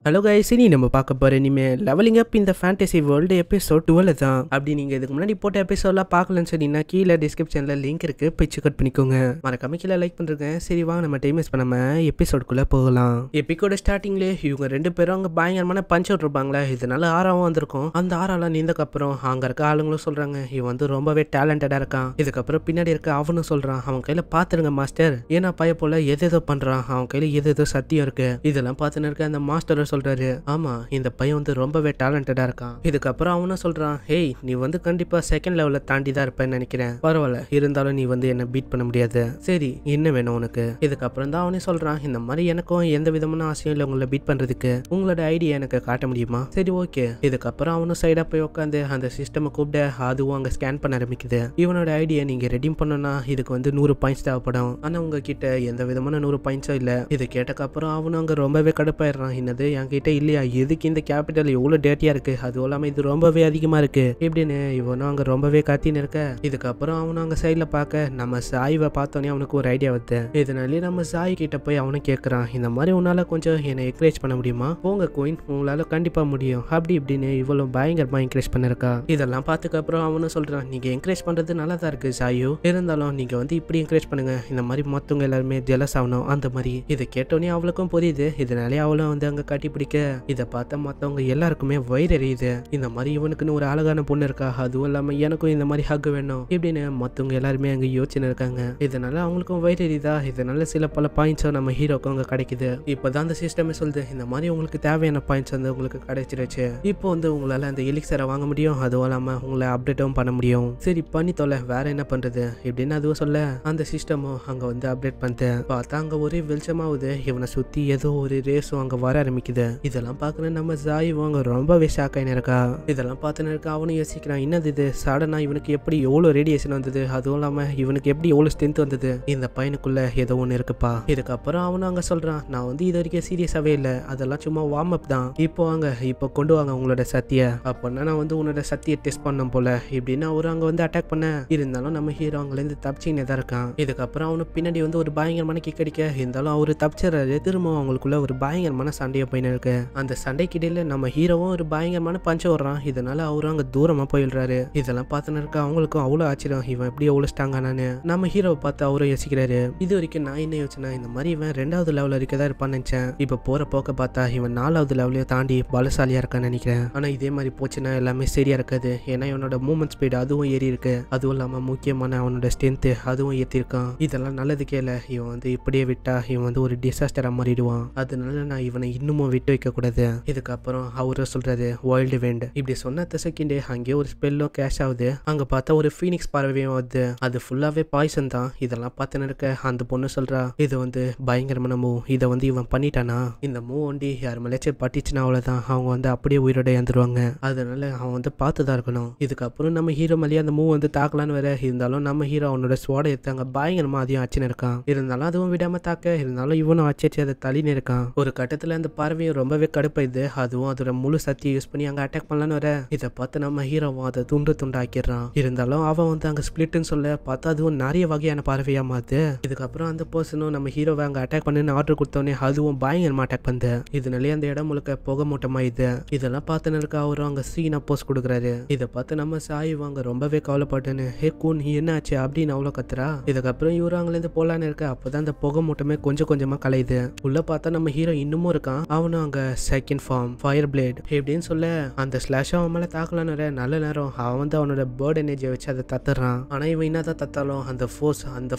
Hello guys, இனி நம்ம பார்க்க போற இனிமே லெவலிங் அப் இந்த ஃபேண்டசி வேர்ல்டு எபிசோட் 12 தான். அப்படி நீங்க இதுக்கு முன்னாடி போட்ட எபிசோட்லாம் பார்க்கலன்னு சொன்னீங்கன்னா கீழே டிஸ்கிரிப்ஷன்ல லிங்க் இருக்கு, போய் செக் அவுட் பண்ணிக்கோங்க. மறக்காம கீழே லைக் பண்றேங்க. சரி வாங்க நம்ம டைம் வேஸ்ட் பண்ணாம எபிசோடுக்குள்ள போகலாம். எபிசோட ஸ்டார்டிங்ல இவங்க ரெண்டு பேரும் அங்க பயங்கரமான பஞ்ச் அவுட் இருப்பாங்களே, இதனால ஆறாவும் வந்திருக்கும். அந்த ஆறாலாம் நீந்தக்கப்புறம் அங்க இருக்க ஆளுங்களும் சொல்றாங்க இவன் வந்து ரொம்பவே டேலண்டடா இருக்கான். இதுக்கப்புறம் பின்னாடி இருக்க அவனும் சொல்றான் அவன் கையில பாத்துருங்க மாஸ்டர், ஏன்னா பைய போல எதேதோ பண்றான், அவன் கையில எதேதோ சத்தியம் இருக்கு. இதெல்லாம் பார்த்துன்னு இருக்க அந்த மாஸ்டர் சொல்றாரு, ஆமா இந்த பையன் வந்து ரொம்பவே டேலண்டடா இருக்கான். இதுக்கப்புறம் அவனும் சொல்றான், ஹேய் நீ வந்து கண்டிப்பா செகண்ட் லெவல்ல தாண்டி தான் இருப்பேன்னு நினைக்கிறேன், பரவாயில்ல இருந்தாலும் நீ வந்து என்ன பீட் பண்ண முடியாது, சரி என்ன வேணும் உனக்கு. இதுக்கப்புறம் தான் அவனே சொல்றான், இந்த மாதிரி எனக்கும் எந்த விதமான ஆசையும் இல்லை உங்களை பீட் பண்றதுக்கு, உங்களோட ஐடியா எனக்கு காட்ட முடியுமா. சரி ஓகே. இதுக்கப்புறம் அவனும் சைடா போய் உட்காந்து அந்த சிஸ்டம் கூப்பிட அதுவும் அங்க ஸ்கேன் பண்ண ஆரம்பிக்குது. இவனோட ஐடியா நீங்க ரெடீம் பண்ணனா இதுக்கு வந்து 100 பாயிண்ட்ஸ் தேவைப்படும், ஆனா உங்ககிட்ட எந்த விதமான 100 பாயிண்ட்ஸும் இல்ல. இது கேட்டக்கப்புறம் அவனும் அங்க ரொம்பவே கடுப்பாயிடுறான், என்னது என்கிட்ட இல்லையா, எதுக்கு இந்த கேபிட்டல் எவ்வளவு டேட்டியா இருக்கு, அதுவும் இல்லாம இது ரொம்பவே அதிகமா இருக்கு இப்படின்னு இவனும் அங்க ரொம்பவே கத்தின்னு இருக்க. இதுக்கப்புறம் அவனும் அங்க சைட்ல பார்க்க நம்ம சாயிவை பார்த்தோன்னே அவனுக்கு ஒரு ஐடியா வருது. இதனாலே நம்ம சாய் கிட்ட போய் அவனும் கேட்கறான், இந்த மாதிரி உன்னால கொஞ்சம் என்னை என்கரேஜ் பண்ண முடியுமா, போங்க கோயின் உங்களால கண்டிப்பா முடியும் அப்படி இப்படின்னு இவ்வளவு பயங்கரமா என்கரேஜ் பண்ணிருக்கா. இதெல்லாம் பார்த்துக்கு அப்புறம் அவனும் சொல்றான், நீங்க என்கரேஜ் பண்றது நல்லா தான் இருக்கு சாயு, இருந்தாலும் நீங்க வந்து இப்படி என்கரேஜ் பண்ணுங்க, இந்த மாதிரி மொத்தவங்க எல்லாருமே ஜெலஸ் ஆகணும் அந்த மாதிரி. இதை கேட்டோன்னே அவளுக்கும் புரியுது. இதனாலே அவளும் வந்து அங்க கட்டி பிடிக்க இதை பார்த்தா மற்றவங்க எல்லாருக்குமே வயிறு எரியுது. இந்த மாதிரி இவனுக்குன்னு ஒரு அழகான பொண்ணு இருக்கா, அதுவும் இல்லாம எனக்கும் இந்த மாதிரி ஹக் வேணும் இப்படின்னு மற்றவங்க எல்லாருமே அங்க யோசிச்சுன்னு இருக்காங்க. இதனால அவங்களுக்கும் வயிறு எரியுதா. இதனால சில பல பாயிண்ட்ஸும் நம்ம ஹீரோக்கும் அங்க கிடைக்குது. இப்போதான் அந்த சிஸ்டமே சொல்லுது, இந்த மாதிரி உங்களுக்கு தேவையான பாயிண்ட்ஸ் வந்து உங்களுக்கு கிடைச்சிருச்சு, இப்போ வந்து உங்களால அந்த எலிக்சரை வாங்க முடியும், அதுவும் இல்லாம உங்களை அப்டேட்டும் பண்ண முடியும், சரி பண்ணி தொலை வேற என்ன பண்றது இப்படின்னு அதுவும் சொல்ல அந்த சிஸ்டமும் அங்க வந்து அப்டேட் பண்ணிட்டு பார்த்தா அங்க ஒரே வெளிச்சமாவுது. இவனை சுத்தி ஏதோ ஒரு ரேஸும் அங்க வர ஆரம்பிக்குது. இதெல்லாம் பார்க்கணும் நம்ம ஜாயும் அங்க ரொம்பவே ஷாக் ஆயின்னு இருக்கா. இதெல்லாம் பார்த்துன்னு இருக்கா. அவனும் யோசிக்கிறான், என்னது இது சடனா இவனுக்கு எப்படி எவ்வளவு ரேடியேஷன் வந்தது, அதுவும் இல்லாம இவனுக்கு எப்படி எவ்வளவு ஸ்ட்ரென்த் வந்தது, இந்த பையனுக்குள்ள ஏதோ ஒன்று இருக்குப்பா. இதுக்கப்புறம் அவனும் அங்க சொல்றான், நான் வந்து இது வரைக்கும் சீரியஸாவே இல்லை, அதெல்லாம் சும்மா வார்ம் அப் தான், இப்போ வாங்க இப்போ கொண்டு வாங்க உங்களோட சத்திய, அப்படின்னா நான் வந்து உன்னோட சத்தியை டெஸ்ட் பண்ண போல இப்படின்னு அவரு அங்க வந்து அட்டாக் பண்ண. இருந்தாலும் நம்ம ஹீரோ அங்கல இருந்து தப்பிச்சுனே தான் இருக்கான். இதுக்கப்புறம் அவனுக்கு பின்னாடி வந்து ஒரு பயங்கரமான கிக் அடிக்க, இருந்தாலும் அவரு தப்பிச்சிடறாரு. திரும்ப அவங்களுக்குள்ள ஒரு பயங்கரமான சண்டையை போயின்னு இருக்கு. அந்த சண்டைக்கு இடையில நம்ம ஹீரோவும் ஒரு பயங்கரமான பஞ்ச வர்றான். இதனால அவரும் அங்க தூரமா போயிடுறாரு. இதெல்லாம் பார்த்துன்னு இருக்க அவங்களுக்கும் அவ்வளவு ஆச்சரியம், இவன் எப்படி எவ்வளவு ஸ்ட்ராங்கானு. நம்ம ஹீரோவை பார்த்து அவரும் யோசிக்கிறாரு, இது வரைக்கும் நான் என்ன யோசிச்சேன்னா இந்த மாதிரி இவன் 2வது லெவல் வரைக்கும் தான் இருப்பான்னு நினைச்சேன், இப்ப போற போக்க பார்த்தா இவன் 4வது லெவலையும் தாண்டி பலசாலியா இருக்கான்னு நினைக்கிறேன். ஆனா இதே மாதிரி போச்சுன்னா எல்லாமே சரியா இருக்காது, ஏன்னா இவனோட மூவ்மெண்ட் ஸ்பீடு அதுவும் ஏறி இருக்கு, அதுவும் இல்லாம முக்கியமான அவனோட ஸ்ட்ரென்த் அதுவும் ஏற்றிருக்கான். இதெல்லாம் நல்லதுக்கே இல்ல, இவன் வந்து இப்படியே விட்டா இவன் வந்து ஒரு டிசாஸ்டரா மாறிடுவான், அதனால நான் இவனை இன்னமும் விட்டு வைக்க கூடாது. இதுக்கப்புறம் அவரும் சொல்றாரு வைல்டு வெண்ட் இப்படி சொன்ன செகண்டே அங்கே ஒரு ஸ்பெல்லும் கேஷ் ஆகுது. அங்க பார்த்தா ஒரு ஃபீனிக்ஸ் பறவையும் வருது, அது ஃபுல்லாவே பாய்சன் தான். இதெல்லாம் பார்த்துன்னு இருக்க அந்த பொண்ணு சொல்றா, இது வந்து பயங்கரமான மூவ், இதை வந்து இவன் பண்ணிட்டானா, இந்த மூவ் ஒண்டி யார் மேலேச்சும் பட்டிச்சுன்னா அவ்வளவுதான், அவங்க வந்து அப்படியே உயிரோட இறந்துருவாங்க, அதனால அவன் வந்து பார்த்துதான் இருக்கணும். இதுக்கப்புறம் நம்ம ஹீரோ மேலேயே அந்த மூவ் வந்து தாக்கலான்னு வேற, இருந்தாலும் நம்ம ஹீரோ அவனோட ஸ்வாட எடுத்தாங்க பயங்கரமா அதையும் அச்சுன்னு இருக்கான். இருந்தாலும் அதுவும் விடாம தாக்க, இருந்தாலும் இவனும் அச்சு அதை தள்ளின்னு இருக்கான். ஒரு கட்டத்துல அந்த பறவையும் ரொம்பவே கடுப்பாயுது, அதுவும் அதோட முழு சக்தியை யூஸ் பண்ணி அங்க அட்டாக் பண்ணலான்னு வர. இதை பார்த்து நம்ம ஹீரோவும் அதை துண்டு துண்டாக்கிடுறான். இருந்தாலும் அவன் வந்து அங்க ஸ்பிளிட்னு சொல்ல பார்த்தா அதுவும் நிறைய வகையான பறவையா மாத்து. இதுக்கப்புறம் அந்த பர்சனும் நம்ம ஹீரோவை அங்க அட்டாக் பண்ணுன்னு ஆர்டர் கொடுத்தோன்னே அதுவும் பயங்கரமா அட்டாக் பண்ணுது. இதனாலே அந்த இடம் முழுக்க புகை மூட்டமாயுது. இதெல்லாம் பார்த்துன்னு இருக்க அவரும் அங்க சீனா போஸ் கொடுக்குறாரு. இதை பார்த்து நம்ம சாய் வாங்க ரொம்பவே கவலைப்பட்டுன்னு, ஹே கூன் என்ன ஆச்சு அப்படின்னு அவ்வளோ கத்துறா. இதுக்கப்புறம் இவரும் அங்கிருந்து போலான்னு இருக்க. அப்பதான் அந்த புகை மூட்டமே கொஞ்சம் கொஞ்சமா கலையுது. உள்ள பார்த்தா நம்ம ஹீரோ இன்னமும் இருக்கான். அவனும் அங்க செகண்ட் ஃபார்ம் ஃபயர் பிளேட் எப்படின்னு சொல்ல அந்த ஸ்லாஷ் அவன் மேல தாக்கலான்னு நல்ல நேரம் அவன் வந்து அவனோட பேர்ட் எனர்ஜியை வச்சு அதை தத்துறான். ஆனா இவன் என்னதான் தத்தாலும் அந்த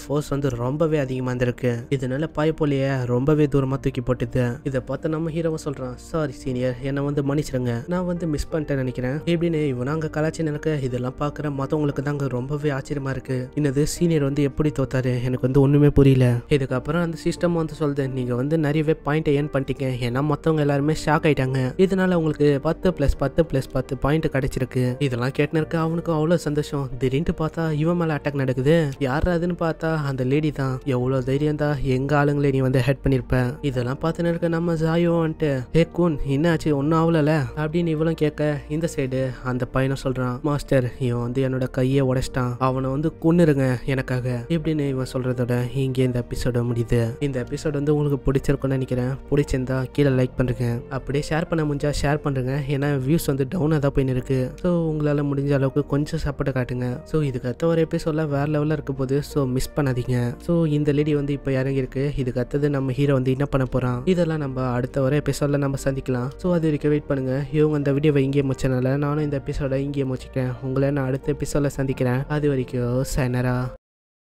ஃபோர்ஸ் வந்து ரொம்பவே அதிகமா இருந்திருக்கு. இதனால பாய்போலிய ரொம்பவே தூரமா தூக்கி போட்டுது. இதை பார்த்து நம்ம ஹீரோவும் சொல்றான், சாரி சீனியர் என்னை வந்து மன்னிச்சிருங்க, நான் வந்து மிஸ் பண்ணிட்டேன் நினைக்கிறேன் இப்படின்னு இவனா அங்க கலாச்சி நினைக்க. இதெல்லாம் பாக்குற மத்தவங்களுக்கு தான் அங்க ரொம்பவே ஆச்சரியமா இருக்கு, என்னது சீனியர் வந்து எப்படி தோத்தாரு, எனக்கு வந்து ஒண்ணுமே புரியல. இதுக்கப்புறம் அந்த சிஸ்டம் வந்து சொல்லுது, நீங்க வந்து நிறையவே பாயிண்ட் ஏர்ன் பண்ணிட்டீங்க, ஏன்னா மத்தவங்க எல்லாருமே ஷாக் ஆயிட்டாங்க, இதனால உங்களுக்கு 10+10+10 பாயிண்ட் கிடைச்சிருக்கு. இதெல்லாம் கேட்டுன்னு இருக்க அவனுக்கு அவ்வளவு சந்தோஷம். திடீர்னு பார்த்தா இவன் மேல அட்டாக் நடக்குது. யார் அதுன்னு பார்த்தா அந்த லேடி தான். எவ்வளவு தைரியம் தான் எங்க ஆளுங்களே நீ வந்து ஹெட் பண்ணிருப்ப. இதெல்லாம் பார்த்துன்னு இருக்க நம்ம ஜாயோ வந்துட்டு, ஹே கூன் என்ன ஆச்சு ஒன்னும் ஆகல அப்படின்னு இவளும் கேட்க, இந்த சைடு அந்த பையனும் சொல்றான், மாஸ்டர் இவன் வந்து என்னோட கையை உடைச்சிட்டான், அவனை வந்து கொன்னுருங்க எனக்காக இப்படின்னு இவன் சொல்றதோட இங்கே இந்த எபிசோட முடியுது. இந்த எபிசோட் வந்து உங்களுக்கு பிடிச்சிருக்கும்னு நினைக்கிறேன். பிடிச்சிருந்தா கீழே லைக் லைக் பண்ணுறேங்க. அப்படியே ஷேர் பண்ண முடிஞ்சா ஷேர் பண்ணுறேங்க. ஏன்னா வியூஸ் வந்து டவுனாக தான் போயின்னு இருக்கு. ஸோ உங்களால் முடிஞ்ச அளவுக்கு கொஞ்சம் சப்போர்ட்டை காட்டுங்க. ஸோ இதுக்கு அடுத்த ஒரு எபிசோட்ல வேற லெவலில் இருக்க போது. ஸோ மிஸ் பண்ணாதீங்க. ஸோ இந்த லேடி வந்து இப்போ இறங்கி இருக்கு. இதுக்கு அடுத்தது நம்ம ஹீரோ வந்து என்ன பண்ண போகிறான் இதெல்லாம் நம்ம அடுத்த ஒரு எபிசோட்ல நம்ம சந்திக்கலாம். ஸோ அது வரைக்கும் வெயிட் பண்ணுங்க. இவங்க அந்த வீடியோவை இங்கே முடிச்சனால நானும் இந்த எபிசோட இங்கே முடிச்சுக்கிறேன். உங்களை நான் அடுத்த எபிசோட்ல சந்திக்கிறேன். அது வரைக்கும் சைனரா.